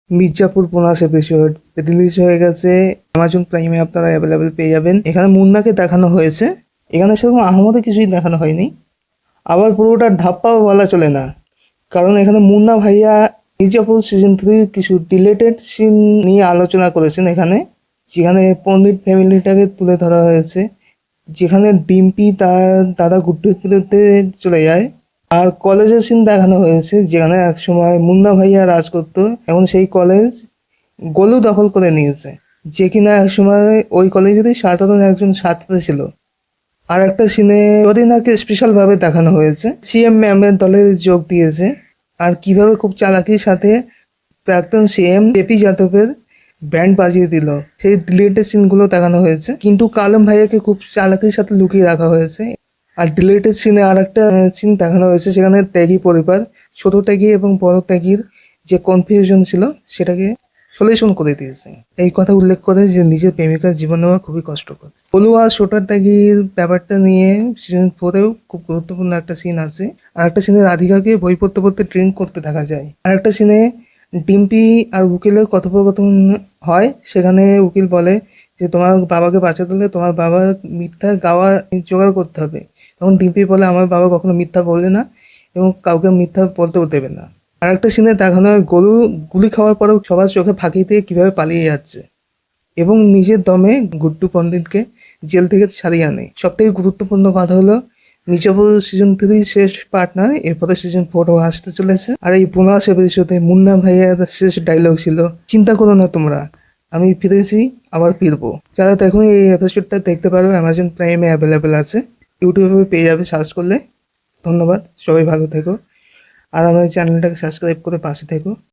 Mirzapur ৫০ episode release হয়ে গেছে। Amazon প্রাইমে আপনারা অ্যাভেলেবেল পেয়ে যাবেন। এখানে মুন্নাকে দেখানো হয়েছে, এখানে সেরকম আহামরি কিছুই দেখানো হয়নি। আবার পুরোটা ধাপ্পাও বলা চলে না, কারণ এখানে মুন্না ভাইয়া মির্জাপুর সিজন 3 কিছু ডিলেটেড সিন নিয়ে আলোচনা করেছেন এখানে, যেখানে পণ্ডিত ফ্যামিলিটাকে তুলে ধরা হয়েছে, যেখানে ডিম্পি তার দাদা গুড্ডুর বিরুদ্ধে চলে যায়। আর কলেজের সিন দেখানো হয়েছে, যেখানে একসময় মুন্না ভাইয়া রাজ করতো, এখন সেই কলেজ গোলু দখল করে নিয়েছে, যে কিনা একসময় ওই কলেজেরই সাধারণ একজন ছাত্র ছিল। আর একটা সিনে অরিনাকে স্পেশালভাবে দেখানো হয়েছে, সিএম ম্যামের দলে যোগ দিয়েছে, আর কিভাবে খুব চালাকির সাথে প্রাক্তন সিএম জেপি যাদবের ব্যান্ড বাজিয়ে দিল, সেই ডিলেটেড সিনগুলো দেখানো হয়েছে। কিন্তু কালম ভাইয়াকে খুব চালাকির সাথে লুকিয়ে রাখা হয়েছে। আর ডিলেটেড সিনে আর একটা সিন দেখানো হয়েছে, সেখানে ত্যাগী পরিবার, ছোট ত্যাগী এবং বড় ত্যাগীর যে কনফিউশন ছিল সেটাকে সলিউশন করে দিয়েছে। এই কথা উল্লেখ করে যে নিজের প্রেমিকার জীবন নেওয়া খুবই কষ্টকর। হলু আর ছোটার ত্যাগীর ব্যাপারটা নিয়ে সিজন 4-এও খুব গুরুত্বপূর্ণ একটা সিন আছে। আর একটা সিনে রাধিকাকে বই পড়তে পড়তে ড্রিঙ্ক করতে দেখা যায়। আর একটা সিনে ডিম্পি আর উকিলের কথোপকথন হয়, সেখানে উকিল বলে যে তোমার বাবাকে বাঁচাতে হলে তোমার বাবার মিথ্যা গাওয়া জোগাড় করতে হবে। তখন ডিম্পি বলে আমার বাবা কখনো মিথ্যা বলে না এবং কাউকে মিথ্যা বলতেও দেবে না। আর একটা সিনে দেখানো হয় গরু গুলি খাওয়ার পরেও সবার চোখে ফাঁকি দিয়ে কীভাবে পালিয়ে যাচ্ছে এবং নিজের দমে গুড্ডু পণ্ডিতকে জেল থেকে ছাড়িয়ে আনে। সবথেকে গুরুত্বপূর্ণ কথা হলো মির্জাপুর সিজন 3 শেষ পার্ট নয়, এরপরে সিজন 4ও আসতে চলেছে। আর এই ৫০ এপিসোডে মুন্না ভাইয়ের শেষ ডায়লগ ছিল, চিন্তা করো না তোমরা, আমি ফিরেছি, আবার ফিরবো। যারা দেখুন এই এপিসোডটা দেখতে পারো, অ্যামাজন প্রাইমে অ্যাভেলেবেল আছে, ইউটিউবে পেয়ে যাবে সার্চ করলে। ধন্যবাদ, সবাই ভালো থেকো, আর আমার চ্যানেলটাকে সাবস্ক্রাইব করে পাশে থেকো।